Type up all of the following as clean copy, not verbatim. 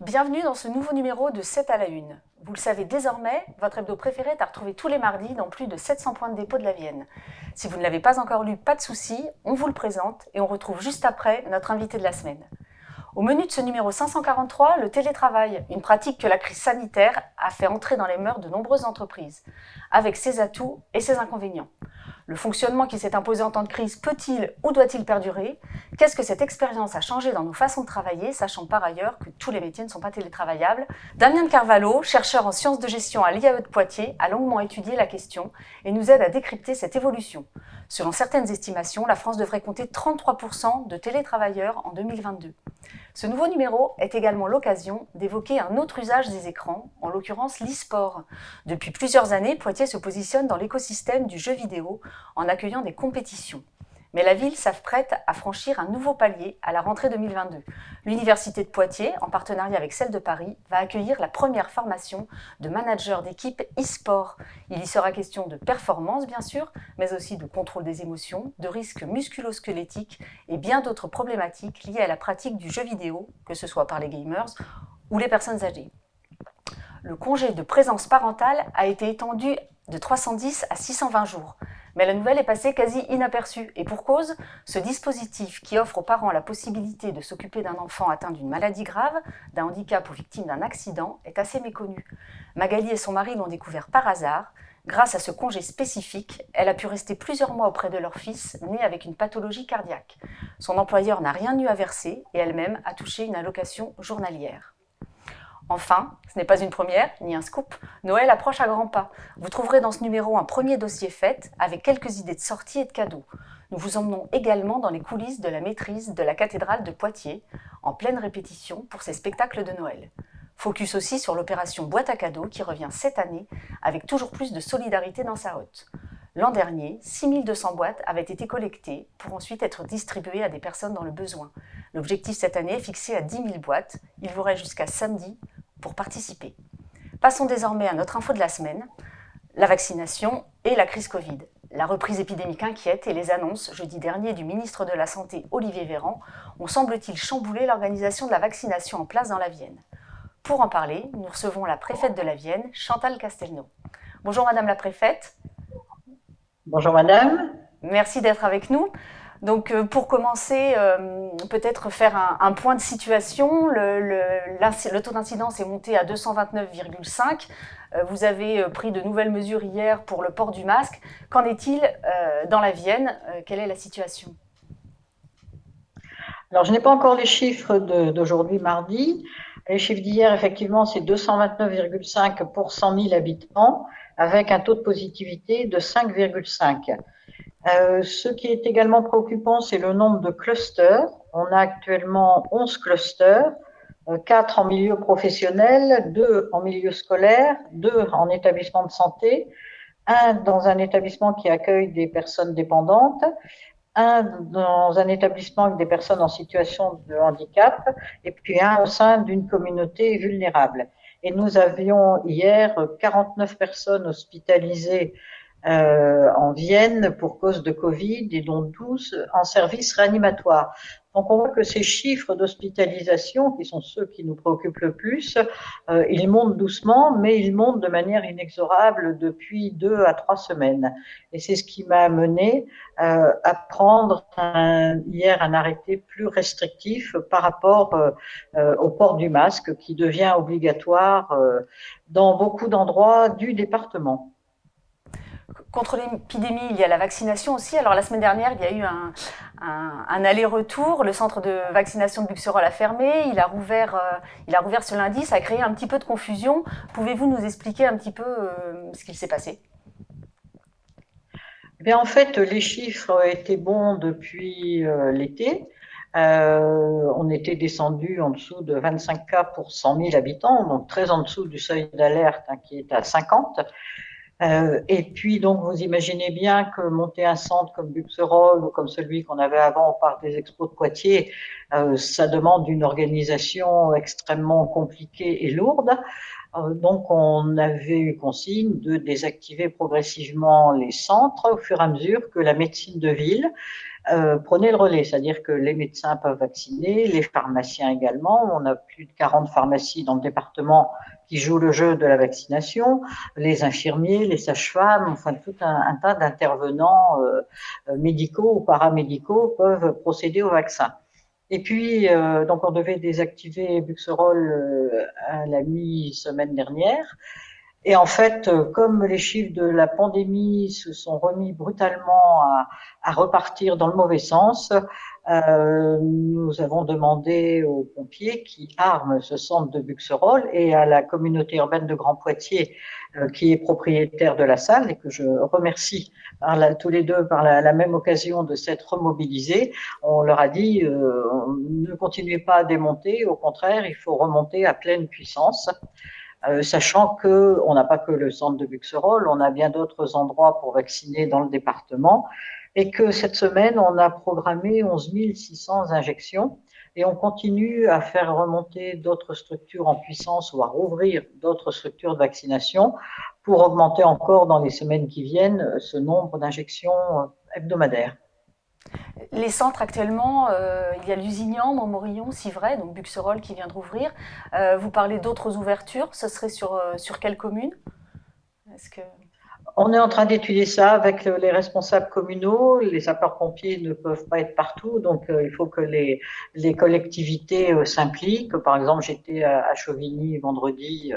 Bienvenue dans ce nouveau numéro de 7 à la une. Vous le savez désormais, votre hebdo préféré est à retrouver tous les mardis dans plus de 700 points de dépôt de la Vienne. Si vous ne l'avez pas encore lu, pas de souci, on vous le présente et on retrouve juste après notre invité de la semaine. Au menu de ce numéro 543, le télétravail, une pratique que la crise sanitaire a fait entrer dans les mœurs de nombreuses entreprises, avec ses atouts et ses inconvénients. Le fonctionnement qui s'est imposé en temps de crise peut-il ou doit-il perdurer? Qu'est-ce que cette expérience a changé dans nos façons de travailler, sachant par ailleurs que tous les métiers ne sont pas télétravaillables? Damien de Carvalho, chercheur en sciences de gestion à l'IAE de Poitiers, a longuement étudié la question et nous aide à décrypter cette évolution. Selon certaines estimations, la France devrait compter 33% de télétravailleurs en 2022. Ce nouveau numéro est également l'occasion d'évoquer un autre usage des écrans, en l'occurrence l'e-sport. Depuis plusieurs années, Poitiers se positionne dans l'écosystème du jeu vidéo en accueillant des compétitions. Mais la ville s'apprête à franchir un nouveau palier à la rentrée 2022. L'Université de Poitiers, en partenariat avec celle de Paris, va accueillir la première formation de manager d'équipe e-sport. Il y sera question de performance, bien sûr, mais aussi de contrôle des émotions, de risques musculo-squelettiques et bien d'autres problématiques liées à la pratique du jeu vidéo, que ce soit par les gamers ou les personnes âgées. Le congé de présence parentale a été étendu de 310 à 620 jours. Mais la nouvelle est passée quasi inaperçue. Et pour cause, ce dispositif qui offre aux parents la possibilité de s'occuper d'un enfant atteint d'une maladie grave, d'un handicap ou victime d'un accident est assez méconnu. Magali et son mari l'ont découvert par hasard. Grâce à ce congé spécifique, elle a pu rester plusieurs mois auprès de leur fils, né avec une pathologie cardiaque. Son employeur n'a rien eu à verser et elle-même a touché une allocation journalière. Enfin, ce n'est pas une première, ni un scoop, Noël approche à grands pas. Vous trouverez dans ce numéro un premier dossier fait, avec quelques idées de sorties et de cadeaux. Nous vous emmenons également dans les coulisses de la maîtrise de la cathédrale de Poitiers, en pleine répétition pour ses spectacles de Noël. Focus aussi sur l'opération boîte à cadeaux qui revient cette année, avec toujours plus de solidarité dans sa hotte. L'an dernier, 6200 boîtes avaient été collectées pour ensuite être distribuées à des personnes dans le besoin. L'objectif cette année est fixé à 10 000 boîtes. Il vous reste jusqu'à samedi pour participer. Passons désormais à notre info de la semaine, la vaccination et la crise Covid. La reprise épidémique inquiète et les annonces jeudi dernier du ministre de la Santé Olivier Véran ont semble-t-il chamboulé l'organisation de la vaccination en place dans la Vienne. Pour en parler, nous recevons la préfète de la Vienne, Chantal Castelnau. Bonjour Madame la préfète. Bonjour Madame. Merci d'être avec nous. Donc pour commencer, peut-être faire un point de situation. Le taux d'incidence est monté à 229,5. Vous avez pris de nouvelles mesures hier pour le port du masque. Qu'en est-il dans la Vienne? Quelle est la situation? Alors je n'ai pas encore les chiffres d'aujourd'hui mardi. Les chiffres d'hier, effectivement, c'est 229,5 pour 100 000 habitants, avec un taux de positivité de 5,5. Ce qui est également préoccupant, c'est le nombre de clusters. On a actuellement 11 clusters, 4 en milieu professionnel, 2 en milieu scolaire, 2 en établissement de santé, un dans un établissement qui accueille des personnes dépendantes, un dans un établissement avec des personnes en situation de handicap, et puis un au sein d'une communauté vulnérable. Et nous avions hier 49 personnes hospitalisées en Vienne pour cause de Covid et dont 12 en service réanimatoire. Donc on voit que ces chiffres d'hospitalisation, qui sont ceux qui nous préoccupent le plus, ils montent doucement, mais ils montent de manière inexorable depuis 2 à 3 semaines. Et c'est ce qui m'a amené à prendre hier un arrêté plus restrictif par rapport au port du masque qui devient obligatoire dans beaucoup d'endroits du département. Contre l'épidémie, il y a la vaccination aussi. Alors la semaine dernière, il y a eu un aller-retour. Le centre de vaccination de Buxerolles a fermé. Il a rouvert ce lundi. Ça a créé un petit peu de confusion. Pouvez-vous nous expliquer un petit peu ce qu'il s'est passé? Eh bien, en fait, les chiffres étaient bons depuis l'été. On était descendu en dessous de 25 cas pour 100 000 habitants, donc très en dessous du seuil d'alerte qui est à 50. Et puis, donc, vous imaginez bien que monter un centre comme Buxerolles ou comme celui qu'on avait avant au Parc des Expos de Poitiers, ça demande une organisation extrêmement compliquée et lourde. Donc, on avait eu consigne de désactiver progressivement les centres au fur et à mesure que la médecine de ville prenez le relais, c'est-à-dire que les médecins peuvent vacciner, les pharmaciens également. On a plus de 40 pharmacies dans le département qui jouent le jeu de la vaccination, les infirmiers, les sages-femmes, enfin tout un tas d'intervenants médicaux ou paramédicaux peuvent procéder au vaccin. Et puis, donc on devait désactiver Buxerolles à la mi-semaine dernière. Et en fait, comme les chiffres de la pandémie se sont remis brutalement à repartir dans le mauvais sens, nous avons demandé aux pompiers qui arment ce centre de Buxerolles et à la communauté urbaine de Grand Poitiers, qui est propriétaire de la salle et que je remercie tous les deux par la même occasion de s'être remobilisés. On leur a dit ne continuez pas à démonter, au contraire, il faut remonter à pleine puissance. Sachant qu'on n'a pas que le centre de Buxerolles, on a bien d'autres endroits pour vacciner dans le département, et que cette semaine, on a programmé 11 600 injections, et on continue à faire remonter d'autres structures en puissance ou à rouvrir d'autres structures de vaccination pour augmenter encore dans les semaines qui viennent ce nombre d'injections hebdomadaires. Les centres actuellement, il y a Lusignan, Montmorillon, Civray, donc Buxerolles qui vient de rouvrir. Vous parlez d'autres ouvertures, ce serait sur quelle commune? Est-ce que... On est en train d'étudier ça avec les responsables communaux. Les sapeurs-pompiers ne peuvent pas être partout, donc il faut que les collectivités s'impliquent. Par exemple, j'étais à Chauvigny vendredi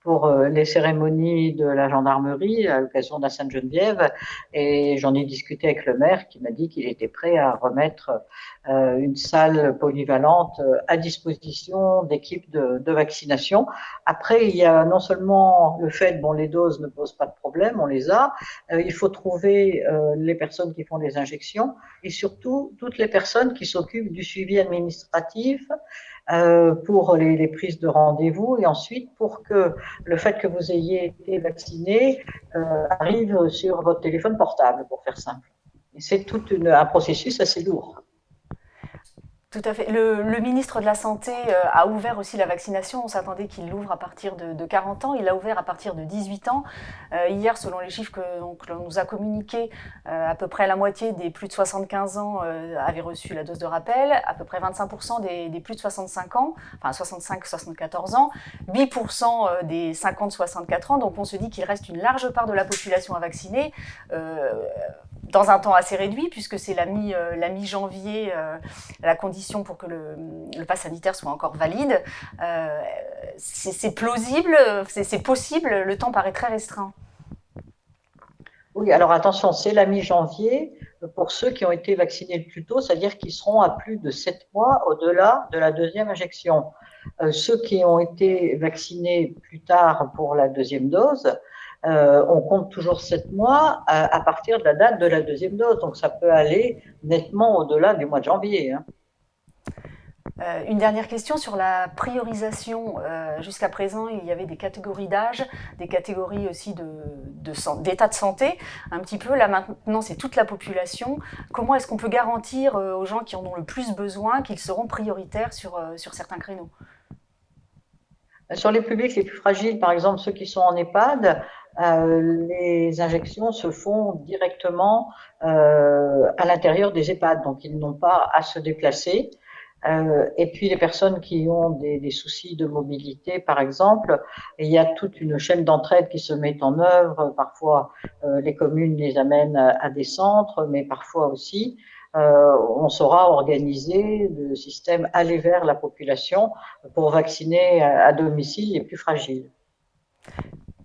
pour les cérémonies de la gendarmerie à l'occasion de la Sainte-Geneviève, et j'en ai discuté avec le maire qui m'a dit qu'il était prêt à remettre une salle polyvalente à disposition d'équipes de vaccination. Après, il y a non seulement le fait, bon, les doses ne posent pas de problème, on les a, il faut trouver les personnes qui font les injections et surtout toutes les personnes qui s'occupent du suivi administratif pour les prises de rendez-vous et ensuite pour que le fait que vous ayez été vacciné arrive sur votre téléphone portable, pour faire simple. Et c'est tout un processus assez lourd. Tout à fait. Le ministre de la Santé a ouvert aussi la vaccination. On s'attendait qu'il l'ouvre à partir de 40 ans. Il l'a ouvert à partir de 18 ans. Hier, selon les chiffres que l'on nous a communiqués, à peu près la moitié des plus de 75 ans avaient reçu la dose de rappel, à peu près 25% des plus de 65 ans, enfin 65-74 ans, 8% des 50-64 ans. Donc on se dit qu'il reste une large part de la population à vacciner. Dans un temps assez réduit, puisque c'est la mi-janvier, la condition pour que le pass sanitaire soit encore valide. C'est plausible, c'est possible, le temps paraît très restreint. Oui, alors attention, c'est la mi-janvier pour ceux qui ont été vaccinés le plus tôt, c'est-à-dire qu'ils seront à plus de 7 mois au-delà de la deuxième injection. Ceux qui ont été vaccinés plus tard pour la deuxième dose, on compte toujours 7 mois à partir de la date de la deuxième dose. Donc ça peut aller nettement au-delà du mois de janvier. Hein. Une dernière question sur la priorisation. Jusqu'à présent, il y avait des catégories d'âge, des catégories aussi d'état de santé, un petit peu. Là maintenant, c'est toute la population. Comment est-ce qu'on peut garantir aux gens qui en ont le plus besoin qu'ils seront prioritaires sur certains créneaux? Sur les publics les plus fragiles, par exemple ceux qui sont en EHPAD, les injections se font directement à l'intérieur des EHPAD, donc ils n'ont pas à se déplacer. Et puis les personnes qui ont des soucis de mobilité, par exemple, il y a toute une chaîne d'entraide qui se met en œuvre. Parfois, les communes les amènent à des centres, mais parfois aussi, on saura organiser le système aller vers la population pour vacciner à domicile les plus fragiles.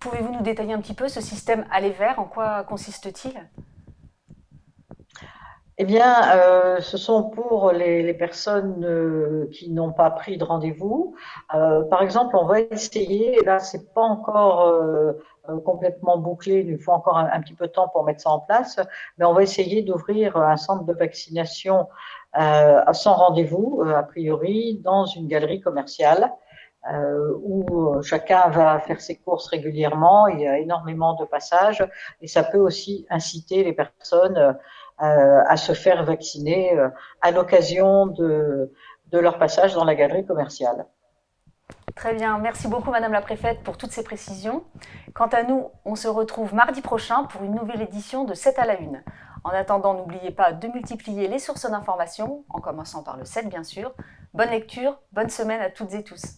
Pouvez-vous nous détailler un petit peu ce système aller vers? En quoi consiste-t-il? Eh bien, ce sont pour les personnes qui n'ont pas pris de rendez-vous. Par exemple, on va essayer, et là, c'est pas encore complètement bouclé, il nous faut encore un petit peu de temps pour mettre ça en place, mais on va essayer d'ouvrir un centre de vaccination sans rendez-vous, a priori, dans une galerie commerciale. Où chacun va faire ses courses régulièrement, il y a énormément de passages et ça peut aussi inciter les personnes à se faire vacciner à l'occasion de leur passage dans la galerie commerciale. Très bien, merci beaucoup Madame la Préfète pour toutes ces précisions. Quant à nous, on se retrouve mardi prochain pour une nouvelle édition de 7 à la une. En attendant, n'oubliez pas de multiplier les sources d'information, en commençant par le 7 bien sûr. Bonne lecture, bonne semaine à toutes et tous.